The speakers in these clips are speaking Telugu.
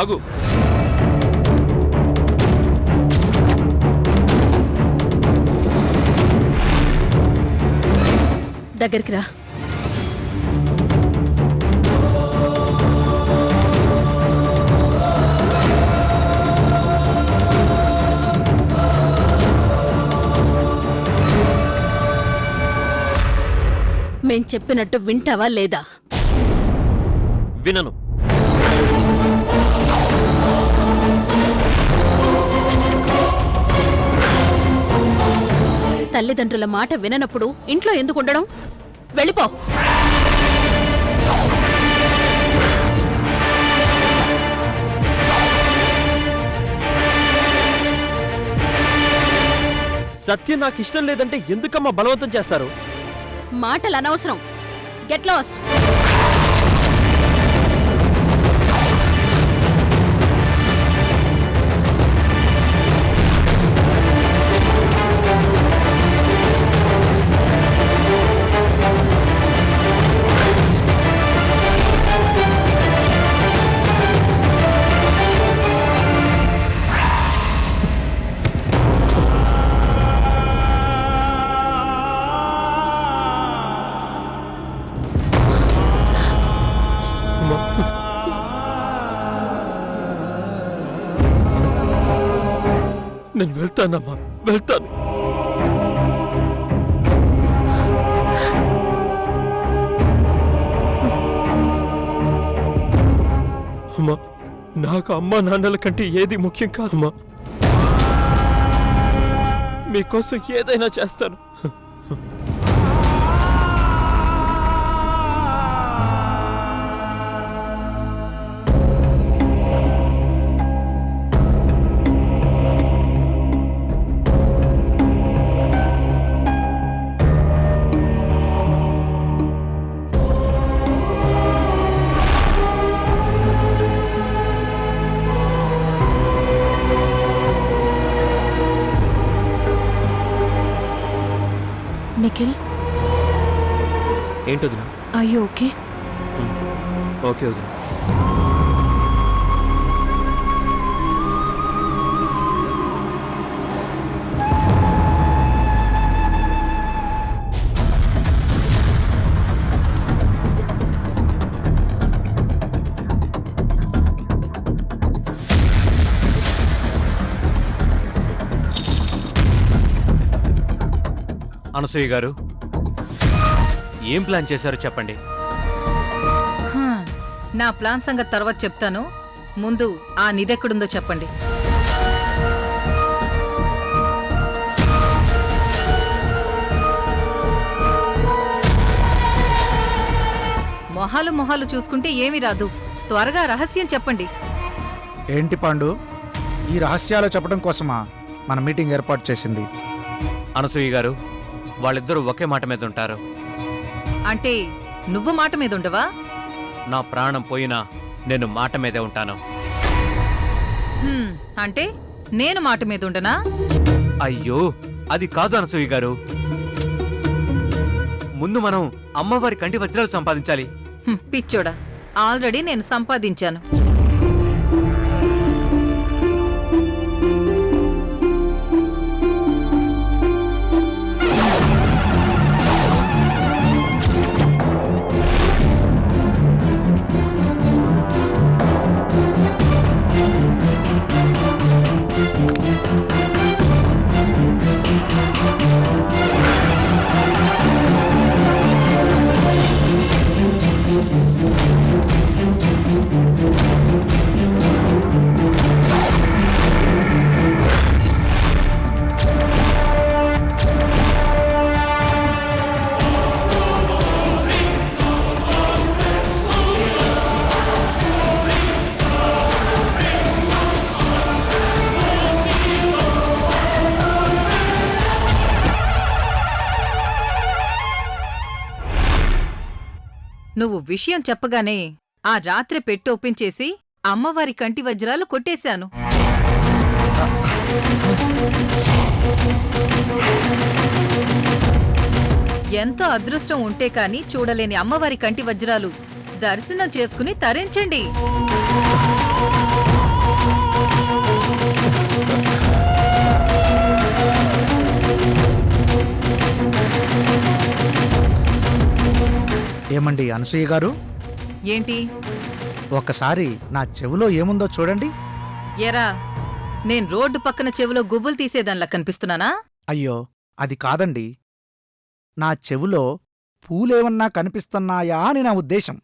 ఆగు. దగ్గరికి రా. మేం చెప్పినట్టు వింటావా లేదా? వినను. తల్లిదండ్రుల మాట విననప్పుడు ఇంట్లో ఎందుకు ఉండడం? వెళ్ళిపో. సత్యం నాకు ఇష్టం లేదంటే ఎందుకమ్మా బలవంతం చేస్తారు? మాటలు అనవసరం. Get lost. నేను వెళ్తానమ్మా, వెళ్తాను. అమ్మా, నాకు అమ్మా నాన్నల కంటే ఏది ముఖ్యం కాదమ్మా. మీకోసం ఏదైనా చేస్తాను. నిఖిల్, ఏంటి వదినా? Are you okay? ఓకే వదినా. అనసూయ గారు, ఏం ప్లాన్ చేశారో చెప్పండి. నా ప్లాన్ సంగతి తర్వాత చెప్తాను. ముందు ఆ నిధెక్కడుందో చెప్పండి. మొహాలు చూసుకుంటే ఏమీ రాదు. త్వరగా రహస్యం చెప్పండి. ఏంటి పాండు, ఈ రహస్యాలు చెప్పడం కోసమా మన మీటింగ్ ఏర్పాటు చేసింది? అనసూయ గారు, వాళ్ళిద్దరూ ఒకే మాట మీద ఉంటారు. అంటే నువ్వు మాట మీద ఉండవా? నా ప్రాణం పోయినా నేను మాట మీదే ఉంటాను. అంటే నేను మాట మీద ఉండనా? అయ్యో, అది కాదు అనసూయ గారు. ముందు మనం అమ్మవారి కంటి వజ్రాలు సంపాదించాలి. పిచ్చోడా, ఆల్రెడీ నేను సంపాదించాను. నువ్వు విషయం చెప్పగానే ఆ రాత్రి పెట్టి ఓపెన్ చేసి అమ్మవారి కంటి వజ్రాలు కొట్టేశాను. ఎంతో అదృష్టం ఉంటే కాని చూడలేని అమ్మవారి కంటి వజ్రాలు దర్శనం చేసుకుని తరించండి. ఏమండి అనసూయ గారు, ఏంటి? ఒక్కసారి నా చెవిలో ఏముందో చూడండి. ఎరా, నేను రోడ్డు పక్కన చెవిలో గుబులు తీసేదానిలా కనిపిస్తున్నానా? అయ్యో, అది కాదండి. నా చెవిలో పూలేమన్నా కనిపిస్తున్నాయా అని నా ఉద్దేశం.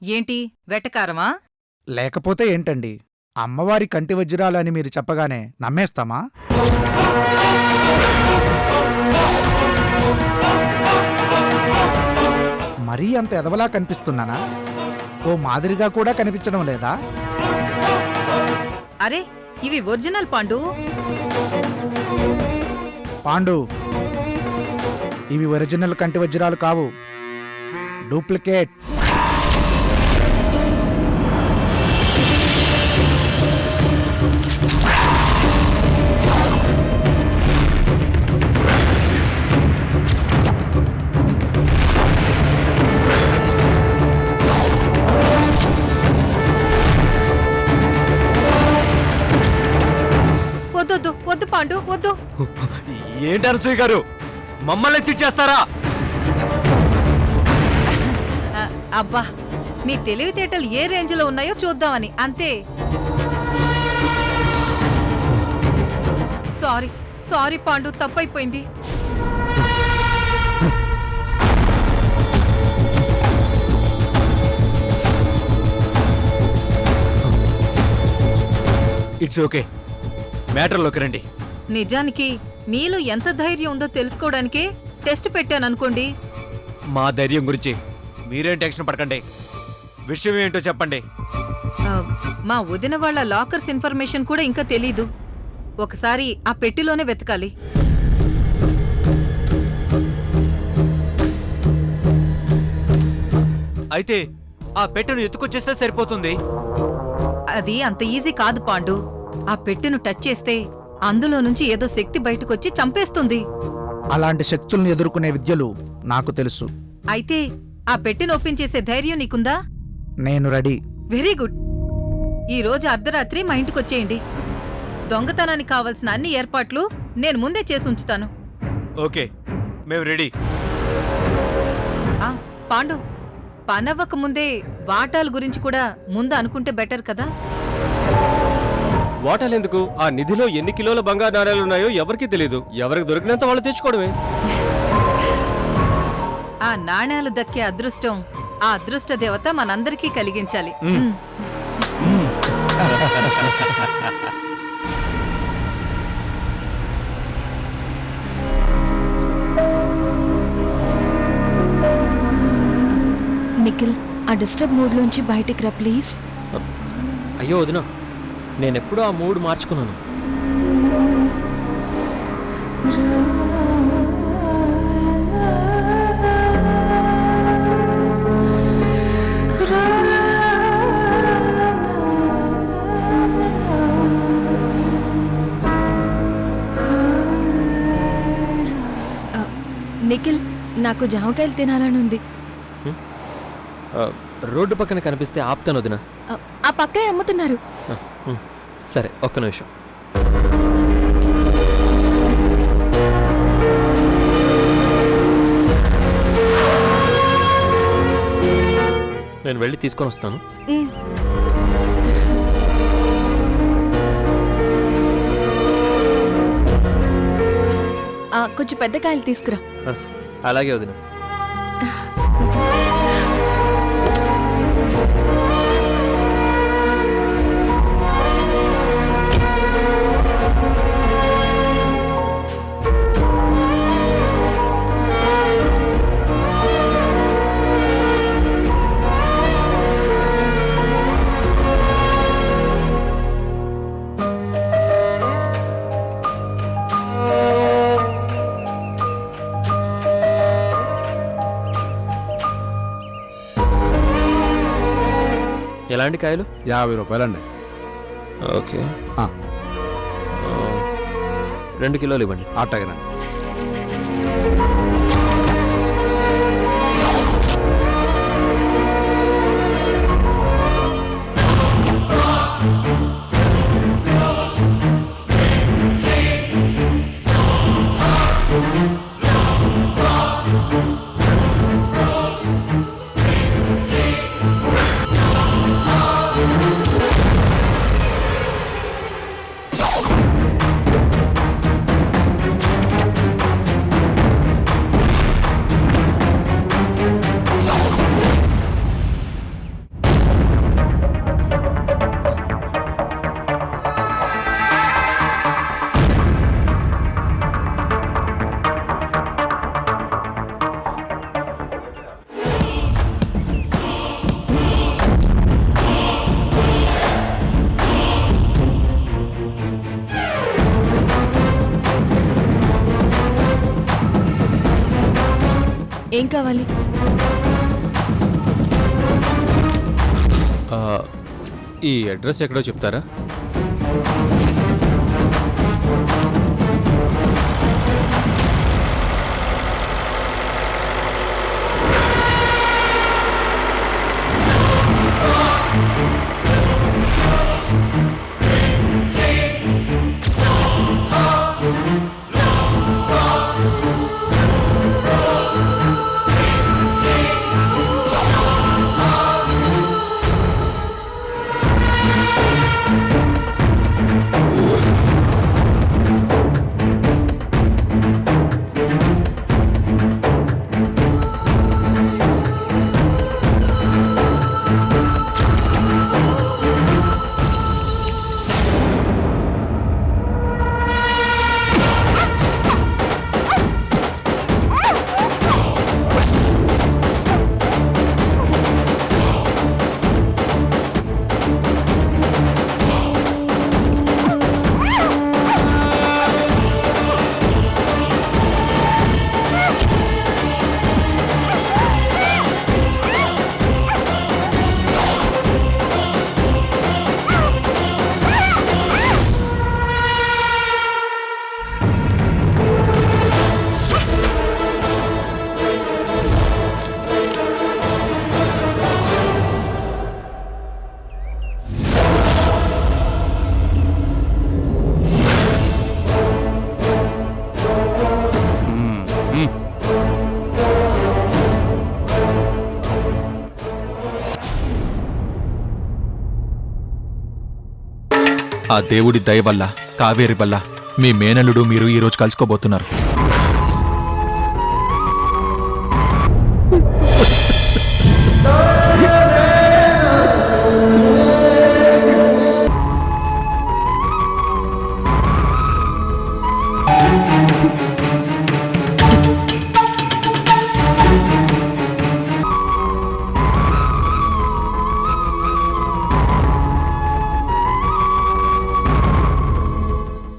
ఏంటి, వెటకారమా? లేకపోతే ఏంటండి, అమ్మవారి కంటి వజ్రాలు అని మీరు చెప్పగానే నమ్మేస్తామా? మరీ అంత ఎదవలా కనిపిస్తున్నానా? ఓ మాదిరిగా కూడా కనిపించడం లేదా? అరే, ఇవి ఒరిజినల్ పాండు. పాండు, ఇవి ఒరిజినల్ కంటి వజ్రాలు కావు, డూప్లికేట్. వద్దొద్దు, వద్దు పాండు, వద్దు. ఏంటి అనసూయ గారు, మమ్మల్ని చిట్ చేస్తారా? అబ్బా, నీ తెలివితేటలు ఏ రేంజ్లో ఉన్నాయో చూద్దామని, అంతే. సారీ సారీ పాండు, తప్పైపోయింది. ఇట్స్ ఓకే, మ్యాటర్లోకి రండి. నిజానికి మీలో ఎంత ధైర్యం ఉందో తెలుసుకోవడానికే టెస్ట్ పెట్టాననుకోండి. మా ధైర్యం గురించి మీరేం టెన్షన్ పడకండి. విషయం ఏంటో చెప్పండి. మా వదిన వాళ్ళ లాకర్స్ ఇన్ఫర్మేషన్ కూడా ఇంకా తెలీదు. ఒకసారి ఆ పెట్టిలోనే వెతకాలి. అయితే ఆ పెట్టెను ఎత్తుకొచ్చేస్తే సరిపోతుంది. అది అంత ఈజీ కాదు పాండు. ఆ పెట్టెను టచ్ చేస్తే అందులో నుంచి ఏదో శక్తి బయటకొచ్చి చంపేస్తుంది. అలాంటి శక్తుల్ని ఎదుర్కొనే విద్యలు నాకు తెలుసు. అయితే ఆ పెట్టెను ఓపెన్ చేసే ధైర్యం నీకుందా? నేను రెడీ. Very good. ఈ రోజు అర్ధరాత్రి మా ఇంటికొచ్చేయండి. దొంగతనానికి కావలసిన అన్ని ఏర్పాట్లు నేను ముందే చేసి ఉంచుతాను. ఓకే, మేము రెడీ. పాండు, పనవ్వక ముందే వాటాల గురించి కూడా ముందు అనుకుంటే బెటర్ కదా. వాటాలు ఎందుకు? ఆ నిధిలో ఎన్ని కిలోల బంగారు నాణేలు ఉన్నాయో ఎవరికీ తెలియదు. ఎవరికి దొరికినంత వాళ్ళు తెచ్చుకోవడమే. ఆ నాణేలు దక్కే అదృష్టం ఆ అదృష్ట దేవత మనందరికీ కలిగించాలి. నిఖిల్, ఆ డిస్టర్బ్ మూడ్లోంచి బయటికి రా ప్లీజ్. అయ్యో వదినా, నేనెప్పుడూ ఆ మూడ్ మార్చుకున్నాను. నిఖిల్, నాకు జామకాయలు తినాలని ఉంది. రోడ్డు పక్కన కనిపిస్తే ఆపుతాను వదినా. ఆ పక్కే అమ్ముతున్నారు. సరే, ఒక్క నిమిషం. నేను వెళ్ళి తీసుకొని వస్తాను. కొంచెం పెద్ద కాయలు తీసుకురా. అలాగే వదిన. ఎలాంటి కాయలు? 50 రూపాయలండి. ఓకే, 2 కిలోలు ఇవ్వండి. అట్టగనండి. ఏం కావాలి? ఈ అడ్రస్ ఎక్కడో చెప్తారా? ఆ దేవుడి దయ వల్ల, కావేరి వల్ల మీ మేనల్లుడు మీరు ఈరోజు కలుసుకోబోతున్నారు.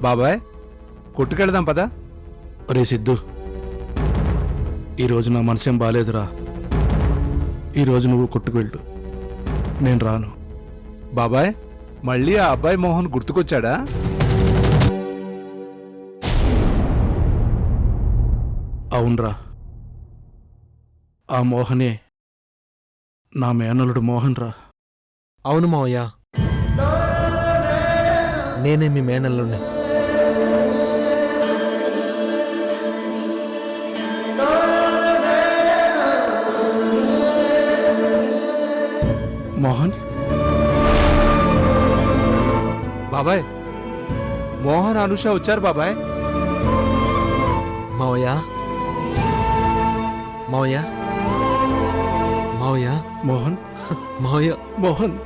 బాబాయ్, కొట్టుకెళ్దాం పదా. ఒరే సిద్ధు, ఈరోజు నా మనసేం బాలేదురా. ఈరోజు నువ్వు కొట్టుకు వెళ్ళు, నేను రాను. బాబాయ్, మళ్ళీ ఆ అబ్బాయి మోహన్ గుర్తుకొచ్చాడా? అవునరా, ఆ మోహనే నా మేనలుడు మోహన్ రా. అవును మావయ్య, నేనే మీ మేనల్లుడిని. మోహన్, బాబాయ్, మోహన్ అనుష వచ్చారు బాబాయ్. మావయ్య, మావయ్య, మావయ్య, మోహన్, మావయ్య, మోహన్,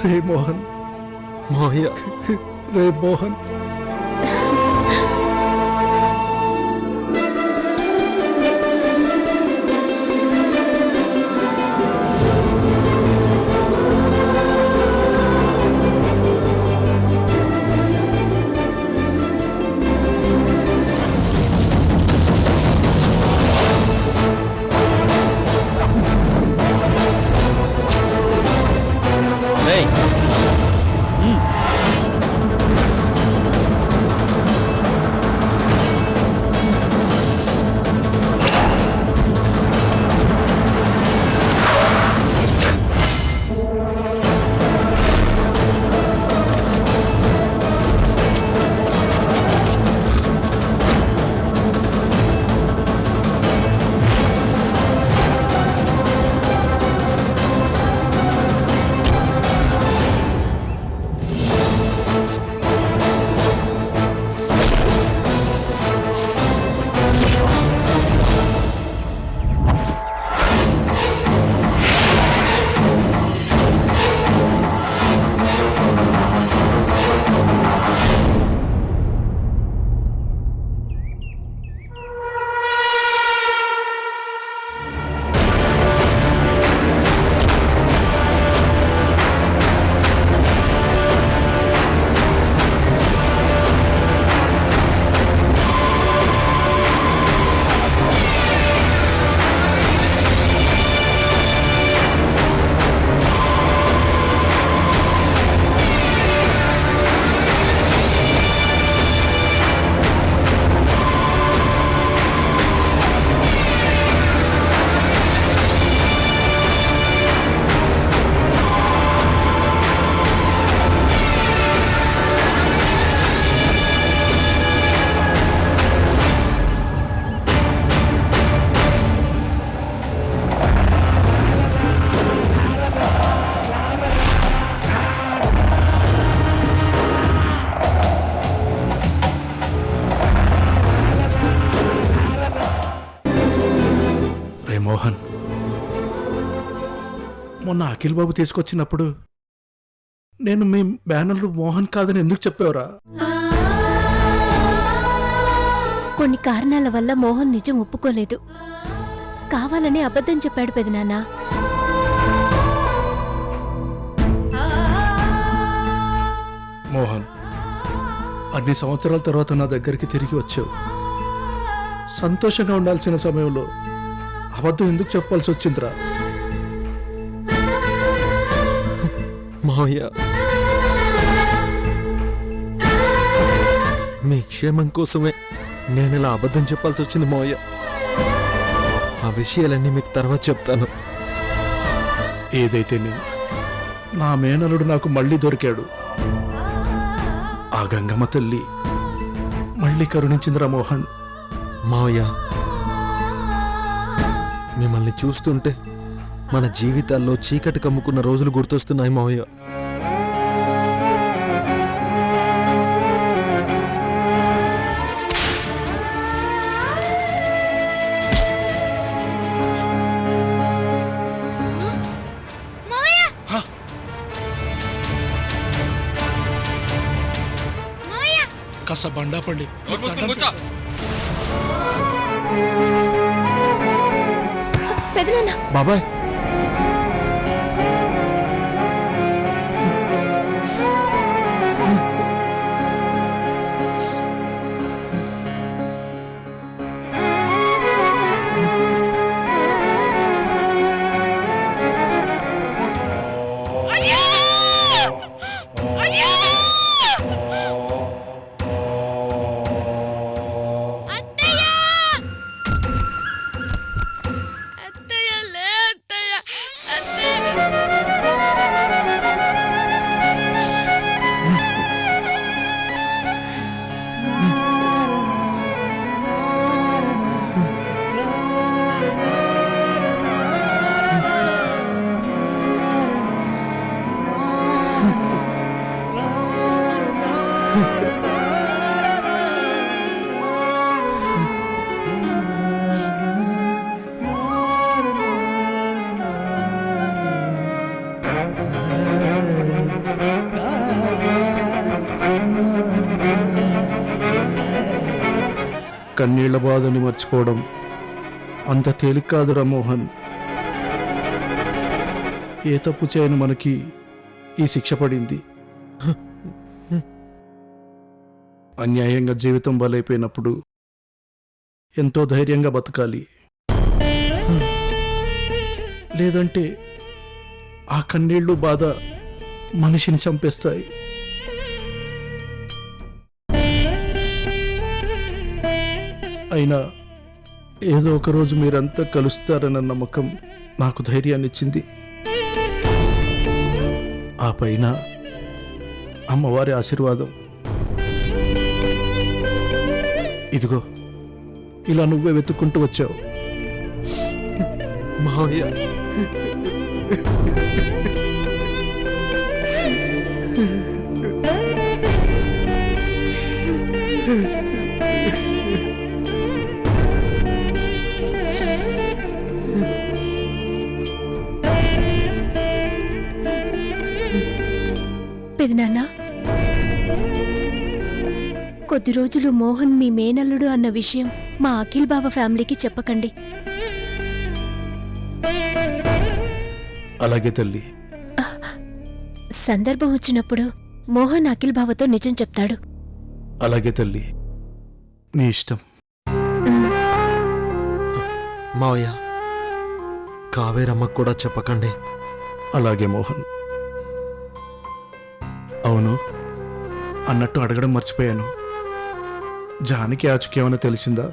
రే మోహన్, మావయ్య, రే మోహన్. మొన్న అఖిల్ బాబు తీసుకొచ్చినప్పుడు నేను మీ మేనల్లుడు మోహన్ కాదని ఎందుకు చెప్పావురా? కొన్ని కారణాల వల్ల మోహన్ నిజం ఒప్పుకోలేదు. కావాలని అబద్ధం చెప్పాడు పెదనాన్న. మోహన్, అన్ని సంవత్సరాల తర్వాత నా దగ్గరికి తిరిగి వచ్చావు. సంతోషంగా ఉండాల్సిన సమయంలో అబద్ధం ఎందుకు చెప్పాల్సి వచ్చిందిరా? మావయ్య, మీ క్షేమం కోసమే నేను ఇలా అబద్ధం చెప్పాల్సి వచ్చింది మావయ్య. ఆ విషయాలన్నీ మీకు తర్వాత చెప్తాను. ఏదైతే నేను నా మేనలుడు నాకు మళ్ళీ దొరికాడు. ఆ గంగమ్మ తల్లి మళ్ళీ కరుణించిందిరా మోహన్. మావయ్య, మిమ్మల్ని చూస్తుంటే మన జీవితాల్లో చీకటి కమ్ముకున్న రోజులు గుర్తొస్తున్నాయి మావయ్య. కాస్త బండా పండి. పెదనాన్న, బాబాయ్, కన్నీళ్ల బాధని మర్చిపోవడం అంత తేలిక కాదురా మోహన్. ఏ తప్పు చేయని మనకి ఈ శిక్ష పడింది. అన్యాయంగా జీవితం బలైపోయినప్పుడు ఎంతో ధైర్యంగా బతకాలి. లేదంటే ఆ కన్నీళ్లు బాధ మనిషిని చంపేస్తాయి. అయినా ఏదో ఒకరోజు మీరంతా కలుస్తారన్న నమ్మకం నాకు ధైర్యాన్ని ఇచ్చింది. ఆ పైన అమ్మవారి ఆశీర్వాదం. ఇదిగో ఇలా నువ్వే వెతుక్కుంటూ వచ్చావు. మావయ్య, పెదనాన్న, కొద్ది రోజులు మోహన్ మీ మేనల్లుడు అన్న విషయం మా అఖిల్ బావ ఫ్యామిలీకి చెప్పకండి. అలాగే తల్లి. సందర్భం వచ్చినప్పుడు మోహన్ అఖిల్ బావతో నిజం చెప్తాడు. అలాగే తల్లి, నీ ఇష్టం. మావయ్య, కావేరమ్మకు కూడా చెప్పకండి. అలాగే మోహన్. అవును, అన్నట్టు అడగడం మర్చిపోయాను. జానకి ఆచుకేమైనా తెలిసిందా?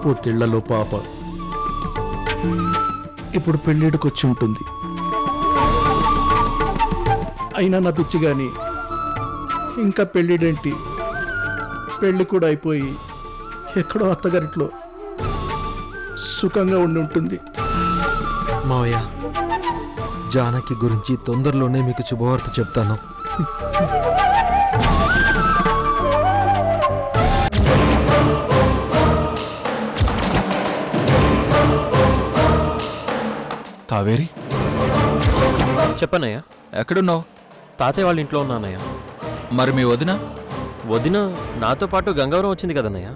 పూర్తిళ్లలో పాప ఇప్పుడు పెళ్ళిడికొచ్చి ఉంటుంది. అయినా నా పిచ్చి గాని ఇంకా పెళ్ళిడేంటి, పెళ్ళి కూడా అయిపోయి ఎక్కడో అత్తగారిట్లో సుఖంగా ఉండి ఉంటుంది. మావయ్య, జానకి గురించి తొందరలోనే మీకు శుభవార్త చెప్తాను. కావేరి చెప్పనయ్యా. ఎక్కడున్నావు? తాతయ్య వాళ్ళ ఇంట్లో ఉన్నానయ్యా. మరి మీ వదిన? వదిన నాతో పాటు గంగవరం వచ్చింది కదన్నయ్య.